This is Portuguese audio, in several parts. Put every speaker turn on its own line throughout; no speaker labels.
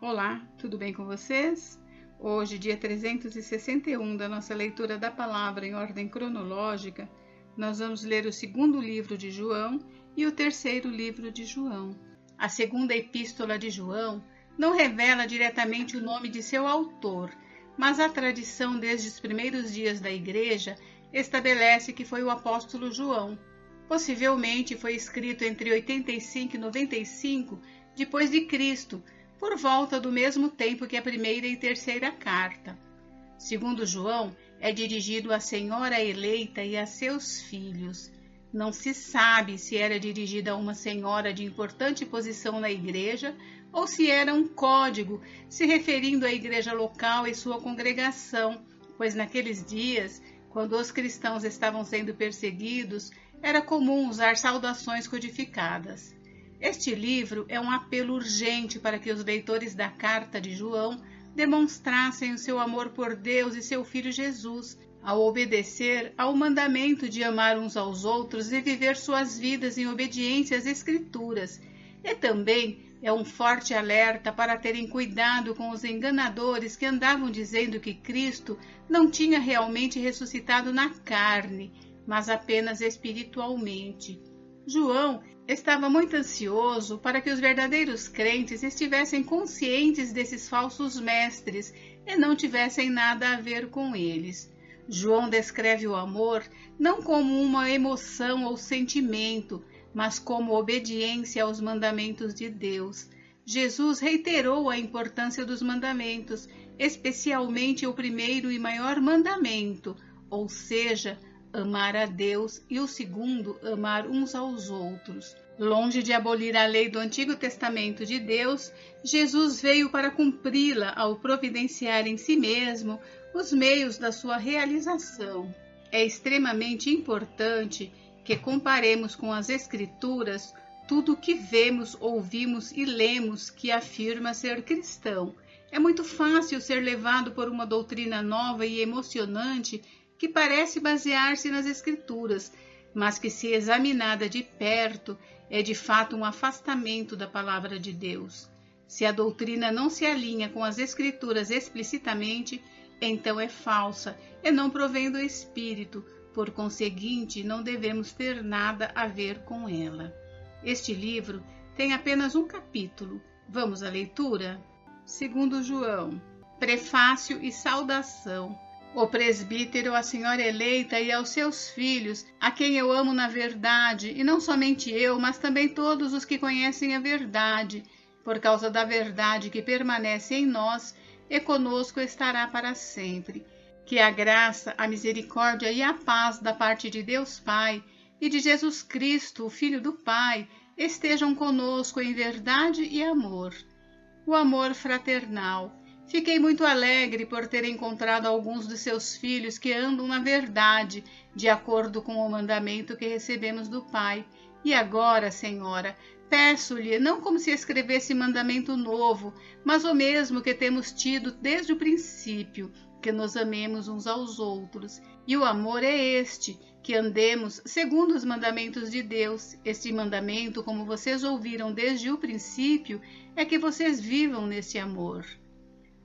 Olá, tudo bem com vocês? Hoje, dia 361 da nossa leitura da palavra em ordem cronológica, nós vamos ler o segundo livro de João e o terceiro livro de João. A segunda epístola de João não revela diretamente o nome de seu autor, mas a tradição desde os primeiros dias da Igreja estabelece que foi o apóstolo João. Possivelmente foi escrito entre 85 e 95 depois de Cristo, por volta do mesmo tempo que a primeira e terceira carta. Segundo João, é dirigido à senhora eleita e a seus filhos. Não se sabe se era dirigida a uma senhora de importante posição na igreja ou se era um código se referindo à igreja local e sua congregação, pois naqueles dias, quando os cristãos estavam sendo perseguidos, era comum usar saudações codificadas. Este livro é um apelo urgente para que os leitores da carta de João demonstrassem o seu amor por Deus e seu Filho Jesus, ao obedecer ao mandamento de amar uns aos outros e viver suas vidas em obediência às Escrituras. E também é um forte alerta para terem cuidado com os enganadores que andavam dizendo que Cristo não tinha realmente ressuscitado na carne, mas apenas espiritualmente. João estava muito ansioso para que os verdadeiros crentes estivessem conscientes desses falsos mestres e não tivessem nada a ver com eles. João descreve o amor não como uma emoção ou sentimento, mas como obediência aos mandamentos de Deus. Jesus reiterou a importância dos mandamentos, especialmente o primeiro e maior mandamento, ou seja, amar a Deus, e o segundo, amar uns aos outros. Longe de abolir a lei do Antigo Testamento de Deus, Jesus veio para cumpri-la ao providenciar em si mesmo os meios da sua realização. É extremamente importante que comparemos com as Escrituras tudo o que vemos, ouvimos e lemos que afirma ser cristão. É muito fácil ser levado por uma doutrina nova e emocionante que parece basear-se nas Escrituras, mas que, se examinada de perto, é de fato um afastamento da palavra de Deus. Se a doutrina não se alinha com as Escrituras explicitamente, então é falsa e não provém do Espírito, por conseguinte, não devemos ter nada a ver com ela. Este livro tem apenas um capítulo. Vamos à leitura? Segundo João, prefácio e saudação. O presbítero, a senhora eleita e aos seus filhos, a quem eu amo na verdade, e não somente eu, mas também todos os que conhecem a verdade, por causa da verdade que permanece em nós e conosco estará para sempre. Que a graça, a misericórdia e a paz da parte de Deus Pai e de Jesus Cristo, o Filho do Pai, estejam conosco em verdade e amor. O amor fraternal. Fiquei muito alegre por ter encontrado alguns de seus filhos que andam na verdade, de acordo com o mandamento que recebemos do Pai. E agora, Senhora, peço-lhe, não como se escrevesse mandamento novo, mas o mesmo que temos tido desde o princípio, que nos amemos uns aos outros. E o amor é este, que andemos segundo os mandamentos de Deus. Este mandamento, como vocês ouviram desde o princípio, é que vocês vivam nesse amor.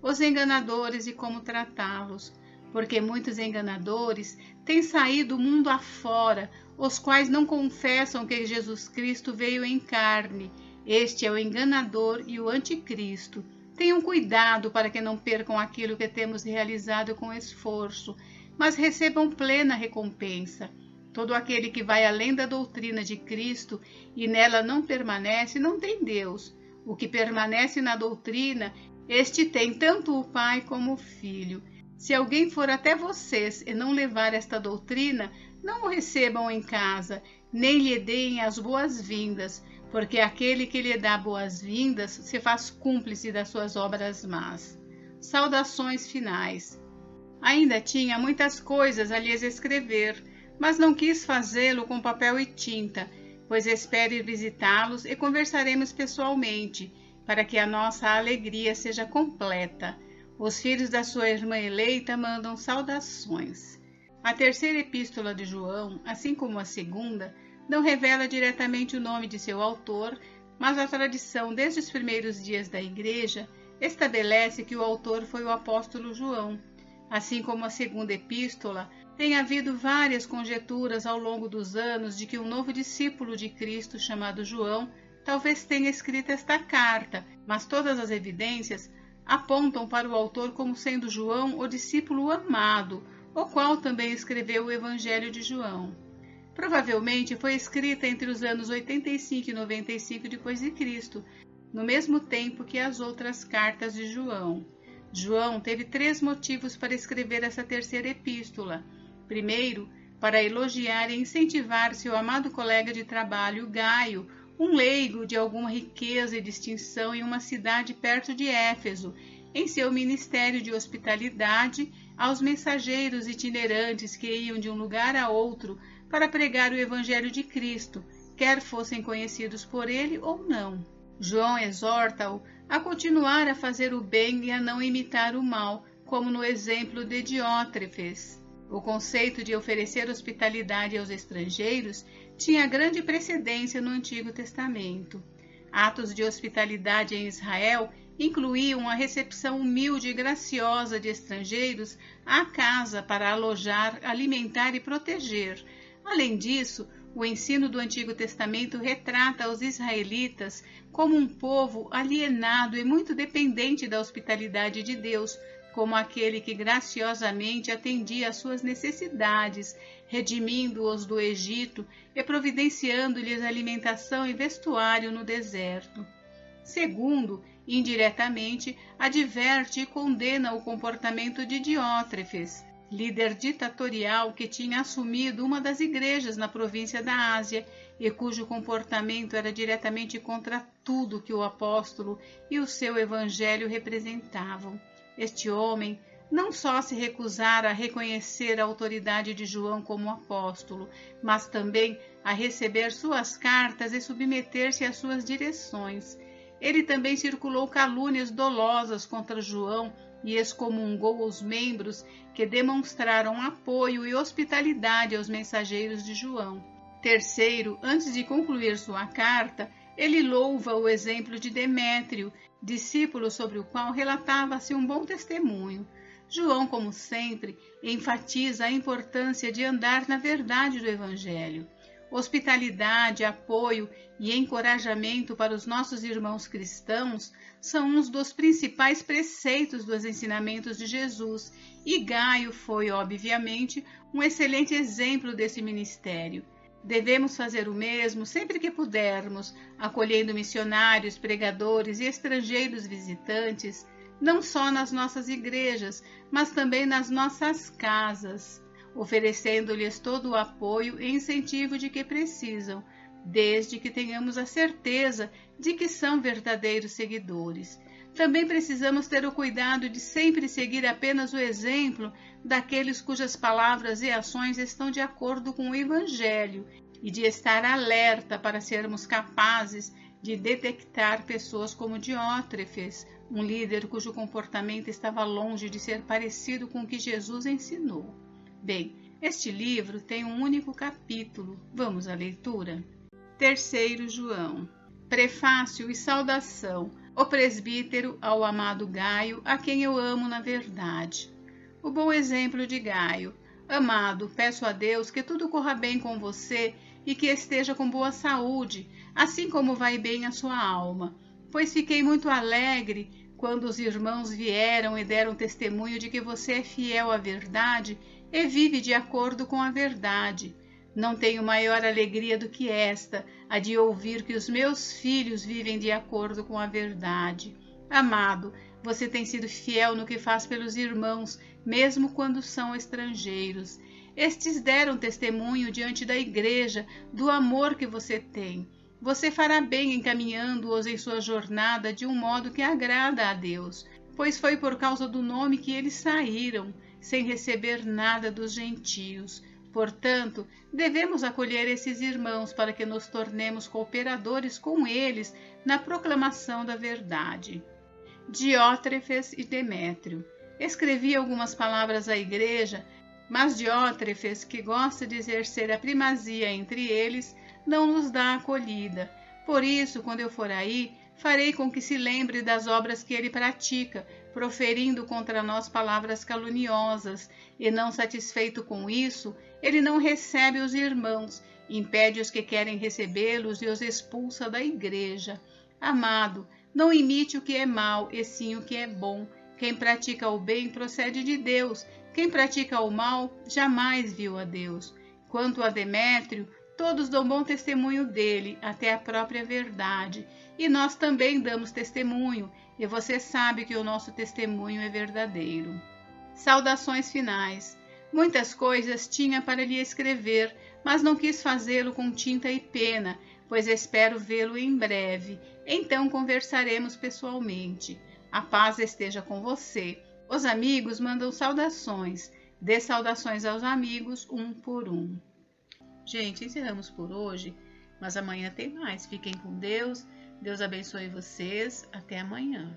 Os enganadores e como tratá-los, porque muitos enganadores têm saído mundo afora, os quais não confessam que Jesus Cristo veio em carne. Este é o enganador e o anticristo. Tenham cuidado para que não percam aquilo que temos realizado com esforço, mas recebam plena recompensa. Todo aquele que vai além da doutrina de Cristo e nela não permanece, não tem Deus. O que permanece na doutrina, este tem tanto o Pai como o Filho. Se alguém for até vocês e não levar esta doutrina, não o recebam em casa, nem lhe deem as boas-vindas, porque aquele que lhe dá boas-vindas se faz cúmplice das suas obras más. Saudações finais. Ainda tinha muitas coisas a lhes escrever, mas não quis fazê-lo com papel e tinta, pois espero ir visitá-los e conversaremos pessoalmente, para que a nossa alegria seja completa. Os filhos da sua irmã eleita mandam saudações. A terceira epístola de João, assim como a segunda, não revela diretamente o nome de seu autor, mas a tradição desde os primeiros dias da Igreja estabelece que o autor foi o apóstolo João. Assim como a segunda epístola, tem havido várias conjecturas ao longo dos anos de que um novo discípulo de Cristo, chamado João, talvez tenha escrito esta carta, mas todas as evidências apontam para o autor como sendo João o discípulo amado, o qual também escreveu o Evangelho de João. Provavelmente foi escrita entre os anos 85 e 95 depois de Cristo, no mesmo tempo que as outras cartas de João. João teve 3 motivos para escrever essa terceira epístola. Primeiro, para elogiar e incentivar seu amado colega de trabalho, Gaio, um leigo de alguma riqueza e distinção em uma cidade perto de Éfeso, em seu ministério de hospitalidade aos mensageiros itinerantes que iam de um lugar a outro para pregar o Evangelho de Cristo, quer fossem conhecidos por ele ou não. João exorta-o a continuar a fazer o bem e a não imitar o mal, como no exemplo de Diótrefes. O conceito de oferecer hospitalidade aos estrangeiros tinha grande precedência no Antigo Testamento. Atos de hospitalidade em Israel incluíam a recepção humilde e graciosa de estrangeiros à casa para alojar, alimentar e proteger. Além disso, o ensino do Antigo Testamento retrata os israelitas como um povo alienado e muito dependente da hospitalidade de Deus, como aquele que graciosamente atendia às suas necessidades, redimindo-os do Egito e providenciando-lhes alimentação e vestuário no deserto. Segundo, indiretamente, adverte e condena o comportamento de Diótrefes, líder ditatorial que tinha assumido uma das igrejas na província da Ásia e cujo comportamento era diretamente contra tudo que o apóstolo e o seu evangelho representavam. Este homem não só se recusara a reconhecer a autoridade de João como apóstolo, mas também a receber suas cartas e submeter-se às suas direções. Ele também circulou calúnias dolosas contra João e excomungou os membros que demonstraram apoio e hospitalidade aos mensageiros de João. Terceiro, antes de concluir sua carta, ele louva o exemplo de Demétrio, discípulo sobre o qual relatava-se um bom testemunho. João, como sempre, enfatiza a importância de andar na verdade do Evangelho. Hospitalidade, apoio e encorajamento para os nossos irmãos cristãos são uns dos principais preceitos dos ensinamentos de Jesus, e Gaio foi, obviamente, um excelente exemplo desse ministério. Devemos fazer o mesmo sempre que pudermos, acolhendo missionários, pregadores e estrangeiros visitantes, não só nas nossas igrejas, mas também nas nossas casas, oferecendo-lhes todo o apoio e incentivo de que precisam, desde que tenhamos a certeza de que são verdadeiros seguidores. Também precisamos ter o cuidado de sempre seguir apenas o exemplo daqueles cujas palavras e ações estão de acordo com o Evangelho e de estar alerta para sermos capazes de detectar pessoas como Diótrefes, um líder cujo comportamento estava longe de ser parecido com o que Jesus ensinou. Bem, este livro tem um único capítulo. Vamos à leitura? 3 João. Prefácio e saudação. O presbítero ao amado Gaio, a quem eu amo na verdade. O bom exemplo de Gaio. Amado, peço a Deus que tudo corra bem com você e que esteja com boa saúde, assim como vai bem a sua alma. Pois fiquei muito alegre quando os irmãos vieram e deram testemunho de que você é fiel à verdade e vive de acordo com a verdade. Não tenho maior alegria do que esta, a de ouvir que os meus filhos vivem de acordo com a verdade. Amado, você tem sido fiel no que faz pelos irmãos, mesmo quando são estrangeiros. Estes deram testemunho diante da igreja do amor que você tem. Você fará bem encaminhando-os em sua jornada de um modo que agrada a Deus, pois foi por causa do nome que eles saíram, sem receber nada dos gentios. Portanto, devemos acolher esses irmãos para que nos tornemos cooperadores com eles na proclamação da verdade. Diótrefes e Demétrio. Escrevi algumas palavras à igreja, mas Diótrefes, que gosta de exercer a primazia entre eles, não nos dá acolhida. Por isso, quando eu for aí, Farei com que se lembre das obras que ele pratica, proferindo contra nós palavras caluniosas, e não satisfeito com isso, ele não recebe os irmãos, impede os que querem recebê-los e os expulsa da igreja. Amado, não imite o que é mal, e sim o que é bom. Quem pratica o bem procede de Deus, quem pratica o mal jamais viu a Deus. Quanto a Demétrio, todos dão bom testemunho dele, até a própria verdade. E nós também damos testemunho, e você sabe que o nosso testemunho é verdadeiro. Saudações finais. Muitas coisas tinha para lhe escrever, mas não quis fazê-lo com tinta e pena, pois espero vê-lo em breve. Então conversaremos pessoalmente. A paz esteja com você. Os amigos mandam saudações. Dê saudações aos amigos, um por um. Gente, encerramos por hoje, mas amanhã tem mais. Fiquem com Deus. Deus abençoe vocês. Até amanhã.